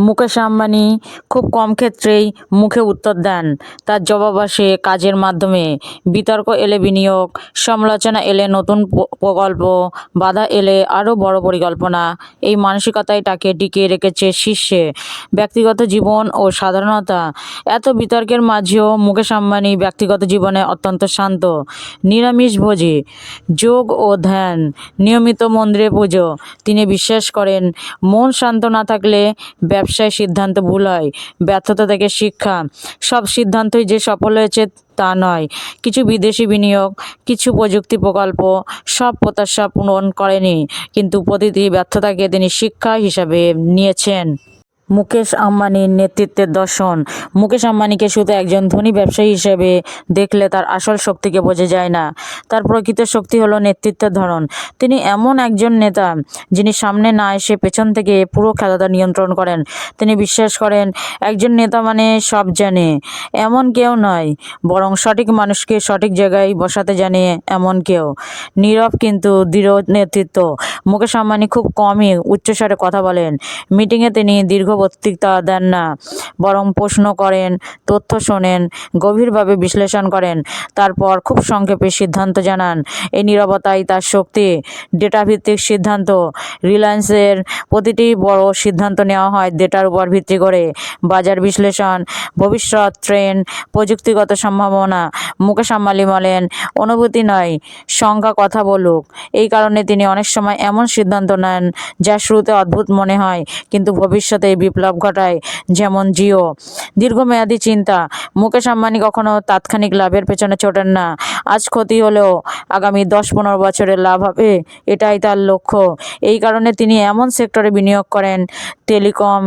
মুকেশ আম্বানি খুব কম ক্ষেত্রেই মুখে উত্তর দেন। তার জবাব আসে কাজের মাধ্যমে। বিতর্ক এলে বিনিয়োগ, সমালোচনা এলে নতুন প্রকল্প, বাধা এলে আরও বড় পরিকল্পনা। এই মানসিকতাই তাকে টিকিয়ে রেখেছে শীর্ষে। ব্যক্তিগত জীবন ও সাধারণতা। এত বিতর্কের মাঝেও মুকেশ আম্বানি ব্যক্তিগত জীবনে অত্যন্ত শান্ত, নিরামিষভোজী, যোগ ও ধ্যান, নিয়মিত মন্দিরে পুজো। তিনি বিশ্বাস করেন, মন শান্ত না থাকলে ব্যবসায় সিদ্ধান্ত ভুল হয়। ব্যর্থতা থেকে শিক্ষা। সব সিদ্ধান্তই যে সফল হয়েছে তা নয়। কিছু বিদেশি বিনিয়োগ, কিছু প্রযুক্তি প্রকল্প সব প্রত্যাশা পূরণ করেনি, কিন্তু প্রতিটি ব্যর্থতাকে তিনি শিক্ষা হিসাবে নিয়েছেন। মুকেশ আম্বানির নেতৃত্বের দর্শন। মুকেশ আম্বানিকে শুধু একজন ধনী ব্যবসায়ী হিসেবে দেখলে তার আসল শক্তিকে বোঝা যায় না। তার প্রকৃত শক্তি হলো নেতৃত্বের ধরন। তিনি এমন একজন নেতা যিনি সামনে না এসে পেছন থেকে পুরো খেলাটা নিয়ন্ত্রণ করেন। তিনি বিশ্বাস করেন, একজন নেতা মানে সব জানে এমন কেউ নয়, বরং সঠিক মানুষকে সঠিক জায়গায় বসাতে জানে এমন কেউ। নীরব কিন্তু দৃঢ় নেতৃত্ব। মুকেশ আম্বানি খুব কমই উচ্চস্বরে কথা বলেন। মিটিংয়ে তিনি দীর্ঘ বক্তৃতা দেন না, বরং প্রশ্ন করেন, তথ্য শোনেন, গভীরভাবে বিশ্লেষণ করেন, তারপর খুব সংক্ষেপে সিদ্ধান্ত জানান। এই নীরবতাই তার শক্তি। ডেটাভিত্তিক সিদ্ধান্ত। রিলায়েন্সের প্রতিটি বড় সিদ্ধান্ত নেওয়া হয় ডেটার উপর ভিত্তি করে। বাজার বিশ্লেষণ, ভবিষ্যৎ ট্রেন্ড, প্রযুক্তিগত সম্ভাবনা। মুকেশ আম্বানি বলেন, অনুভূতি নয়, সংখ্যা কথা বলুক। এই কারণে তিনি অনেক সময় এমন সিদ্ধান্ত নেন যা শুরুতে অদ্ভুত মনে হয়, কিন্তু ভবিষ্যতে বিপ্লব ঘটায়, যেমন জিও। দীর্ঘমেয়াদী চিন্তা। মুকেশ আম্বানি কখনো তাৎক্ষণিক লাভের পেছনে ছোটেন না। আজ ক্ষতি হলেও আগামী 10-15 বছরে লাভ হবে, এটাই তার লক্ষ্য। এই কারণে তিনি এমন সেক্টরে বিনিয়োগ করেন, telecom,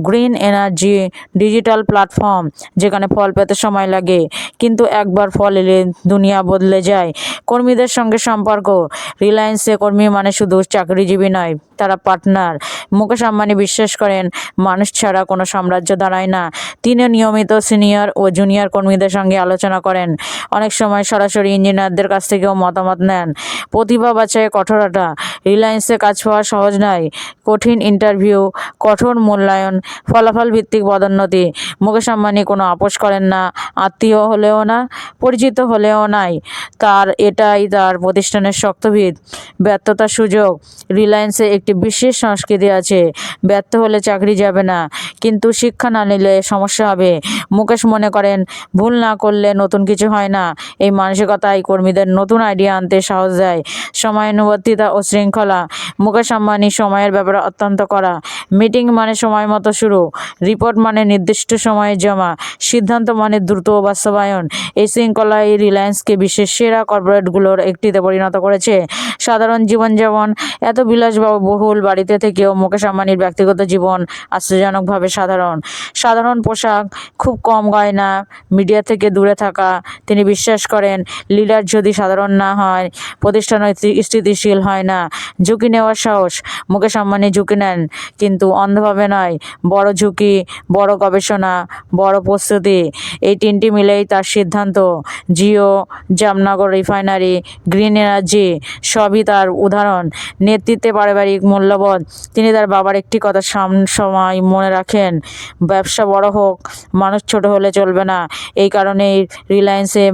green energy, digital platform, যেখানে ফল পেতে সময় লাগে, কিন্তু একবার ফল এলে দুনিয়া বদলে যায়। কর্মীদের সঙ্গে সম্পর্ক। রিলায়েন্সে কর্মী মানে শুধু চাকরিজীবী নয়, তারা পার্টনার। মুকেশ আম্বানি বিশ্বাস করেন, মানুষ ছাড়া কোনো সাম্রাজ্য দাঁড়ায় না। তিনি নিয়মিত সিনিয়র ও জুনিয়র কর্মীদের সঙ্গে আলোচনা করেন। অনেক সময় সরাসরি ইঞ্জিনিয়ারদের কাছ থেকেও মতামত নেন। প্রতিভা বাছাইয়ে কঠোরতা। রিলায়েন্সে কাজ পাওয়া সহজ নয়। কঠিন ইন্টারভিউ, কঠোর মূল্যায়ন, ফলাফল ভিত্তিক পদোন্নতি। মুকেশ আম্বানি কোনো আপোষ করেন না, আত্মীয় হলেও না, পরিচিত হলেও নাই। এটাই তার প্রতিষ্ঠানের শক্তভিত। ব্যর্থতার সুযোগ। রিলায়েন্সে একটি বিশেষ সংস্কৃতি আছে, ব্যর্থ হলে চাকরি যাবে না, কিন্তু শিক্ষা না নিলে সমস্যা হবে। মুকেশ মনে করেন, ভুল না করলে নতুন কিছু হয় না। এই মানসিকতাই কর্মীদের নতুন আইডিয়া আনতে সাহস দেয়। সময়ানুবর্তিতা ও শৃঙ্খলা। মুকেশ আম্বানি সময়ের ব্যাপারে অত্যন্ত কড়া। মিটিং মানে সময় মতো শুরু, রিপোর্ট মানে নির্দিষ্ট সময়ে জমা, সিদ্ধান্ত মানে দ্রুত বাস্তবায়ন। এই শৃঙ্খলাই রিলায়েন্সকে বিশ্বের সেরা কর্পোরেটগুলোর একটিতে পরিণত করেছে। সাধারণ জীবনযাপন। এত বিলাসবহুল বাড়িতে থেকেও মুকেশ আম্বানির ব্যক্তিগত জীবন আশ্চর্যজনকভাবে সাধারণ। সাধারণ পোশাক, খুব কম গয়না, মিডিয়া থেকে দূরে থাকা। তিনি বিশ্বাস করেন, লিডার যদি সাধারণ না হয়, প্রতিষ্ঠান স্থিতিশীল হয় না। ঝুঁকি নেওয়ার সাহস। মুকেশ আম্বানি ঝুঁকি নেন, কিন্তু অন্ধভাবে নয়। বড় ঝুঁকি, বড় গবেষণা, বড় প্রস্তুতি, এই তিনটি মিলেই তার সিদ্ধান্ত। Jio, Jamnagar refinery, green energy সবই তার উদাহরণ। নেতৃত্বে পারিবারিক মূল্যবোধ। তিনি তার বাবার একটি কথা সময় মনে রাখেন, ব্যবসা বড় হোক, মানুষ ছোট হলে চলবে না। এই কারণেই রিলায়েন্সে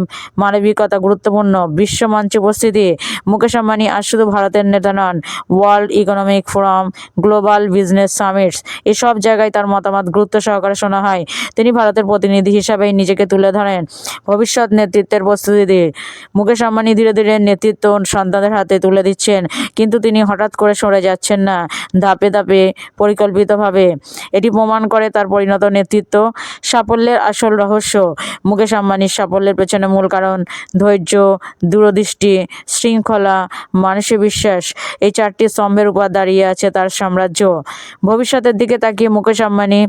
মানবিকতা গুরুত্বপূর্ণ। বিশ্ব মঞ্চে উপস্থিতি। মুকেশ আম্বানি আজ শুধু ভারতের নেতা নন, World Economic Forum, global business summits, এসব জায়গায় তার মতামত গুরুত্ব সহকারে শোনা হয়। তিনি ভারতের প্রতিনিধি হিসাবেই নিজেকে তুলে ধরেন। ভবিষ্যৎ নেতৃত্বের প্রস্তুতি। মুকেশ আম্বানি ধীরে ধীরে নেতৃত্ব সন্তানদের হাতে তুলে দিচ্ছেন, কিন্তু তিনি হঠাৎ করে সরে যাচ্ছেন না, ধাপে ধাপে, পরিকল্পিতভাবে। এটি প্রমাণ করে তার পরিণত নেতৃত্ব। সাফল্যের আসল রহস্য। মুকেশ আম্বানির সাফল্যের পেছনে মূল কারণ ধৈর্য, দূরদৃষ্টি, শৃঙ্খলা, মানুষের বিশ্বাস। এই 4টি স্তম্ভের উপর দাঁড়িয়ে আছে তার সাম্রাজ্য। ভবিষ্যতের দিকে তাকিয়ে মুকেশ আম্বানি,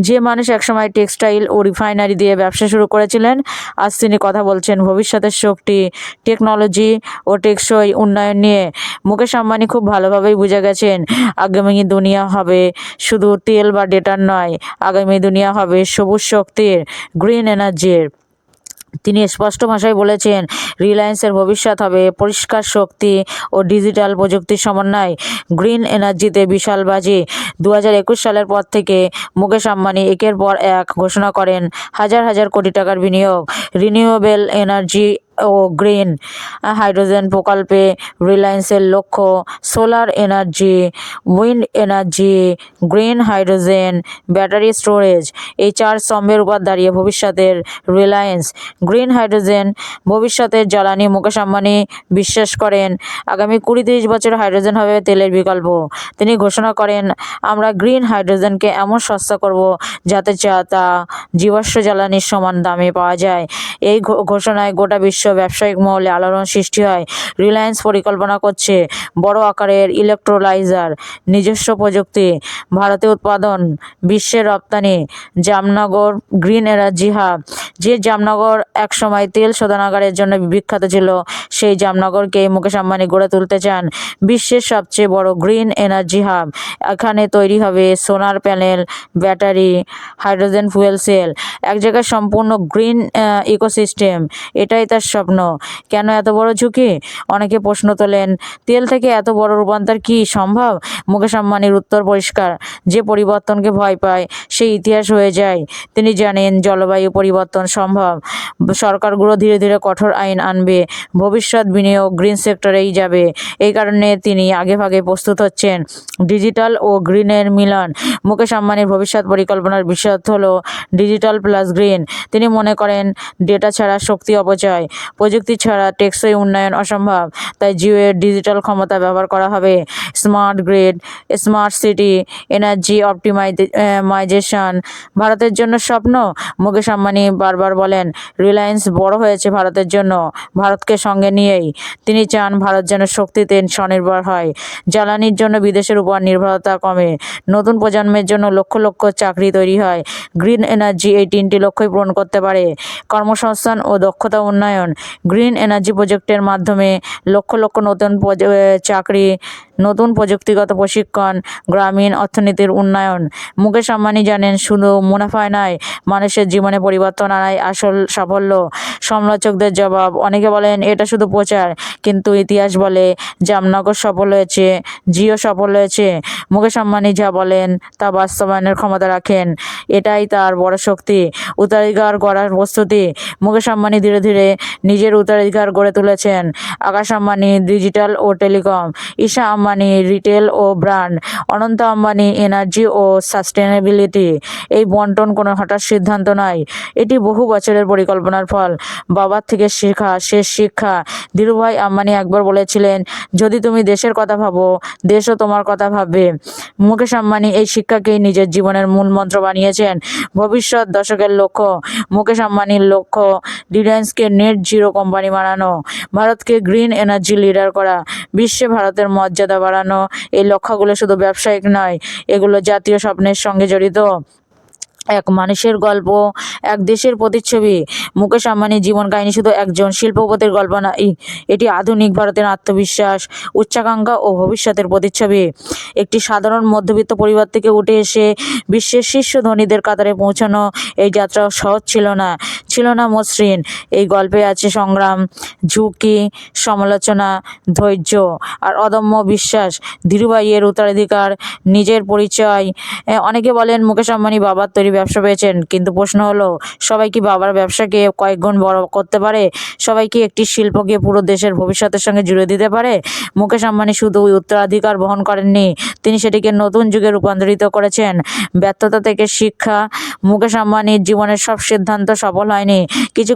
যে মানুষ একসময় টেক্সটাইল ও রিফাইনারি দিয়ে ব্যবসা শুরু করেছিলেন, আজ তিনি কথা বলছেন ভবিষ্যতের শক্তি, টেকনোলজি ও টেকসই উন্নয়ন নিয়ে। মুকেশ আম্বানি খুব ভালোভাবেই বুঝে গেছেন, আগামী দুনিয়া হবে শুধু তেল বা ডেটার নয়, আগামী দুনিয়া হবে সবুজ শক্তির, গ্রিন এনার্জির। তিনি স্পষ্ট ভাষায় বলেছেন, রিলায়েন্সের ভবিষ্যৎ হবে পরিষ্কার শক্তি ও ডিজিটাল প্রযুক্তির সমন্বয়। গ্রিন এনার্জিতে বিশাল বাজি। 2021 সালের পর থেকে মুকেশ আম্বানি একের পর এক ঘোষণা করেন হাজার হাজার কোটি টাকার বিনিয়োগ রিনিউয়েবল এনার্জি ও গ্রিন হাইড্রোজেন প্রকল্পে। রিলায়েন্সের লক্ষ্য solar energy, wind energy, green hydrogen, battery storage, এই চার স্তম্ভের উপর দাঁড়িয়ে ভবিষ্যতের রিলায়েন্স। গ্রিন হাইড্রোজেন ভবিষ্যতের জ্বালানি। মুকেশ আম্বানি বিশ্বাস করেন আগামী 20-30 বছর হাইড্রোজেন হবে তেলের বিকল্প। তিনি ঘোষণা করেন, আমরা গ্রিন হাইড্রোজেনকে এমন সস্তা করব যাতে তা জীবাশ্ম জ্বালানির সমান দামে পাওয়া যায়। এই ঘোষণায় গোটা বিশ্ব ব্যবসায়িক মহলে আলোড়ন সৃষ্টি হয়। রিলায়েন্স পরিকল্পনা করছে বড় আকারের ইলেকট্রোলাইজার নিজস্ব প্রযুক্তি, ভারতে উৎপাদন, বিশ্বের রপ্তানি। Jamnagar green energy hub. যে জামনগর একসময় তেল শোধনাগারের জন্য বিখ্যাত ছিল, সেই জামনগরকে মুকেশ আম্বানি গড়ে তুলতে চান বিশ্বের সবচেয়ে বড় গ্রিন এনার্জি হাব। এখানে তৈরি হবে solar panel, battery, hydrogen fuel cell, এক জায়গায় সম্পূর্ণ গ্রিন ইকোসিস্টেম। এটাই তার স্বপ্ন। কেন এত বড় ঝুঁকি? অনেকে প্রশ্ন তোলেন, তেল থেকে এত বড় রূপান্তর কি সম্ভব? মুকেশ আম্বানির উত্তর পরিষ্কার, যে পরিবর্তনকে ভয় পায় সে ইতিহাস হয়ে যায়। তিনি জানেন জলবায়ু পরিবর্তন সম্ভব। সরকারগুলো ধীরে ধীরে কঠোর আইন আনবে, ভবিষ্যৎ বিনিয়োগ গ্রিন সেক্টরেই যাবে। এই কারণে তিনি আগেভাগে প্রস্তুত হচ্ছেন। ডিজিটাল ও গ্রিনের মিলন। মুকেশ আম্বানির ভবিষ্যৎ পরিকল্পনার বিষয় হলো ডিজিটাল প্লাস গ্রিন। তিনি মনে করেন ডেটা ছাড়া শক্তি অপচয়, প্রযুক্তি ছাড়া টেকসই উন্নয়ন অসম্ভব। তাই জিওয়ের ডিজিটাল ক্ষমতা ব্যবহার করা হবে। Smart grid, smart city, energy optimization ভারতের জন্য স্বপ্ন। মুকেশ আম্বানি বারবার বলেন, রিলায়েন্স বড় হয়েছে ভারতের জন্য, ভারতকে সঙ্গে নিয়েই। তিনি চান ভারত যেন শক্তিতে স্বনির্ভর হয়, জ্বালানির জন্য বিদেশের উপর নির্ভরতা কমে, নতুন প্রজন্মের জন্য লক্ষ লক্ষ চাকরি তৈরি হয়। গ্রিন এনার্জি এই তিনটি লক্ষ্যই পূরণ করতে পারে। কর্মসংস্থান ও দক্ষতা উন্নয়ন। গ্রিন এনার্জি প্রজেক্টের মাধ্যমে লক্ষ লক্ষ নতুন চাকরি, নতুন প্রযুক্তিগত প্রশিক্ষণ, গ্রামীণ অর্থনীতির উন্নয়ন। মুকেশ আম্বানি জানেন শুধু মুনাফা নয়, মানুষের জীবনে পরিবর্তন আনাই আসল সাফল্য। সমালোচকদের জবাব, অনেকে বলেন এটা শুধু প্রচার, কিন্তু ইতিহাস বলে জামনগর সফল হয়েছে, জিও সফল হয়েছে। মুকেশ আম্বানি যা বলেন তা বাস্তবায়নের ক্ষমতা রাখেন। এটাই তার বড় শক্তি। উত্তরাধিকার গড়ার প্রস্তুতি। মুকেশ আম্বানি ধীরে ধীরে নিজের উত্তরাধিকার গড়ে তুলেছেন। আকাশ আম্বানি ডিজিটাল ও টেলিকম, ঈশা আম্বানি রিটেল ও ব্র্যান্ড, অনন্ত আম্বানি এনার্জি ও সাস্টেনেবিলিটি। এই বন্টন কোনো হঠাৎ সিদ্ধান্ত নয়, এটি বহু বছরের পরিকল্পনার ফল। বাবার থেকে শেখা শেষ শিক্ষা। ধীরুভাই আম্বানি একবার বলেছিলেন, যদি তুমি দেশের কথা ভাবো, দেশও তোমার কথা ভাববে। মুকেশ আম্বানি এই শিক্ষাকেই নিজের জীবনের মূল মন্ত্র বানিয়েছেন। ভবিষ্যৎ দশকের লক্ষ্য। মুকেশ আম্বানির লক্ষ্য রিলায়েন্সকে নেট জিরো কোম্পানি বানানো, ভারতকে গ্রিন এনার্জি লিডার করা, বিশ্বে ভারতের মর্যাদা বাড়ানো। এই লক্ষ্যগুলো শুধু ব্যবসায়িক নয়, এগুলো জাতীয় স্বপ্নের সঙ্গে জড়িত। এক মানুষের গল্প, এক দেশের প্রতিচ্ছবি। মুকেশ আম্বানির জীবন কাহিনী শুধু একজন শিল্পপতির গল্প নয়, এটি আধুনিক ভারতের আত্মবিশ্বাস, উচ্চাকাঙ্ক্ষা ও ভবিষ্যতের প্রতিচ্ছবি। একটি সাধারণ মধ্যবিত্ত পরিবার থেকে উঠে এসে বিশ্বের শীর্ষ ধনীদের কাতারে পৌঁছানো এই যাত্রা সহজ ছিল না মসৃণ। এই গল্পে আছে সংগ্রাম, ঝুঁকি, সমালোচনা, ধৈর্য আর অদম্য বিশ্বাস। ধীরুভাইয়ের উত্তরাধিকার, নিজের পরিচয়। অনেকে বলেন মুকেশ আম্বানি বাবার তৈরি ব্যবসা পেয়েছেন, কিন্তু প্রশ্ন হলো, সবাই কি বাবার ব্যবসাকে কয়েক গুণ বড় করতে পারে? সবাই কি একটি শিল্পকে পুরো দেশের ভবিষ্যতের সঙ্গে জুড়ে দিতে পারে? মুকেশ আম্বানি শুধু উত্তরাধিকার বহন করেননি, তিনি সেটিকে নতুন যুগে রূপান্তরিত করেছেন। ব্যর্থতা থেকে শিক্ষা। মুকেশ আম্বানির জীবনের সব সিদ্ধান্ত সফল হয়নি। কিছু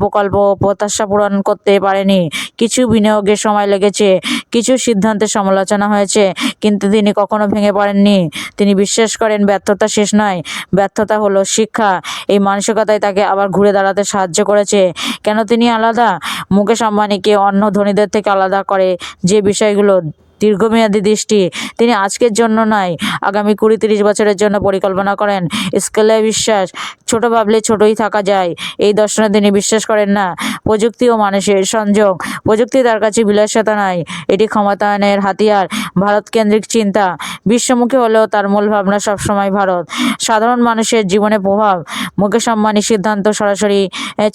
প্রকল্প প্রত্যাশা পূরণ করতে পারেনি, কিছু বিনিয়োগের সময় লেগেছে, কিছু সিদ্ধান্তের সমালোচনা হয়েছে, কিন্তু তিনি কখনো ভেঙে পড়েননি। তিনি বিশ্বাস করেন ব্যর্থতা শেষ নয়, ব্যর্থতা হলো শিক্ষা। এই মানসিকতাই তাকে আবার ঘুরে দাঁড়াতে সাহায্য করেছে। কেন তিনি আলাদা? মুকেশ আম্বানিকে অন্য ধনীদের থেকে আলাদা করে যে বিষয়গুলো, দীর্ঘমেয়াদী দৃষ্টি। তিনি আজকের জন্য নয়, আগামী 20-30 বছরের জন্য পরিকল্পনা করেন। স্কেলে বিশ্বাস, ছোট ভাবলে ছোটই থাকা যায়, এই দর্শনে তিনি বিশ্বাস করেন না। প্রযুক্তি ও মানুষের সংযোগ। প্রযুক্তি তার কাছে বিলাসিতা নয়, এটি ক্ষমতায়নের হাতিয়ার। ভারত কেন্দ্রিক চিন্তা। বিশ্বমুখী হলেও তার মূল ভাবনা সবসময় ভারত। সাধারণ মানুষের জীবনে প্রভাব। মুকেশ আম্বানির সিদ্ধান্ত সরাসরি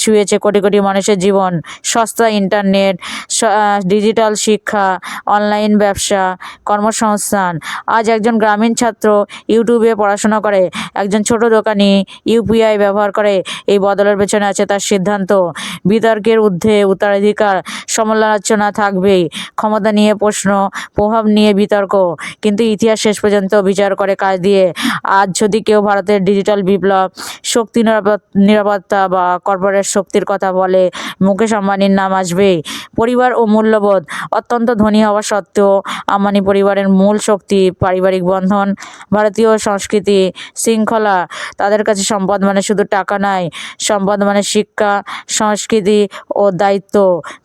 ছুঁয়েছে কোটি কোটি মানুষের জীবন। সস্তা ইন্টারনেট, ডিজিটাল শিক্ষা, অনলাইন ব্যবসা, কর্মসংস্থান। আজ একজন গ্রামীণ ছাত্র ইউটিউবে পড়াশোনা করে, একজন ছোট দোকানি ইউপিআই ব্যবহার করে। এই বদলের পেছনে আছে তার সিদ্ধান্ত। বিতর্কের ঊর্ধ্বে উত্তরাধিকার, সমালোচনা থাকবেই। ক্ষমতা নিয়ে প্রশ্ন, প্রভাব নিয়ে বিতর্ক, কিন্তু ইতিহাস শেষ পর্যন্ত বিচার করে কাজ দিয়ে। আজ যদি কেউ ভারতের ডিজিটাল বিপ্লব, শক্তি নিরাপত্তা বা কর্পোরেট শক্তির কথা বলে, মুকেশ আম্বানির নাম আসবেই। পরিবার ও মূল্যবোধ। অত্যন্ত ধনী হওয়া সত্ত্বেও আম্বানি পরিবারের মূল শক্তি পারিবারিক বন্ধন, ভারতীয় সংস্কৃতি, শৃঙ্খলা। তাদের কাছে সম্পদ মানে শুধু টাকা নয়, সম্পদ মানে শিক্ষা, সংস্কৃতি ও দায়িত্ব।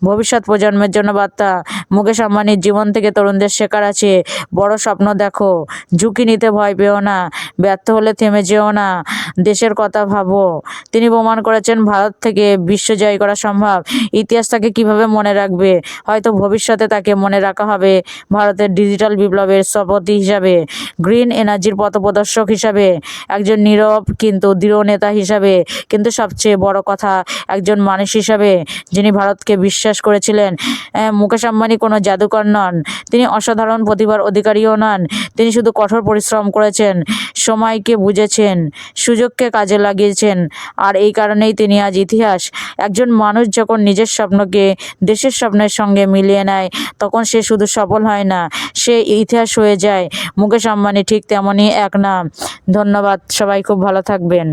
ভবিষ্যৎ প্রজন্মের জন্য বার্তা। মুকেশ আম্বানির জীবন থেকে তরুণদের শেখার আছে। বড় স্বপ্ন দেখো, ঝুঁকি নিতে ভয় পেও না, ব্যর্থ হলে থেমে যেও না, দেশের কথা ভাবো। তিনি প্রমাণ করেছেন ভারত থেকে বিশ্ব জয় করা সম্ভব। ইতিহাস তাকে কিভাবে মনে রাখবে? হয়তো ভবিষ্যতে তাকে মনে রাখা হবে ভারতের ডিজিটাল বিপ্লবের স্থপতি হিসাবে, গ্রিন এনার্জির পথপ্রদর্শক হিসাবে, একজন নীরব কিন্তু দৃঢ় নেতা হিসাবে, কিন্তু সবচেয়ে বড় কথা, একজন মানুষ হিসাবে যিনি ভারতকে বিশ্বাস করেছিলেন। মুকেশ আম্বানি কোনো জাদুকর নন, তিনি অসাধারণ প্রতিভার অধিকারীও নন। তিনি শুধু কঠোর পরিশ্রম করেছেন, সময়কে বুঝেছেন, সুযোগকে কাজে লাগিয়েছেন, আর এই কারণেই তিনি আজ ইতিহাস। একজন মানুষ যখন নিজের স্বপ্নকে দেশের স্বপ্নের সঙ্গে মিলিয়ে নেয়, তখন সে শুধু সফল হয় না, সে ইতিহাস হয়ে যায়। মুকেশ আম্বানি ঠিক তেমনই এক নাম। ধন্যবাদ, সবাই খুব ভালো থাকবেন।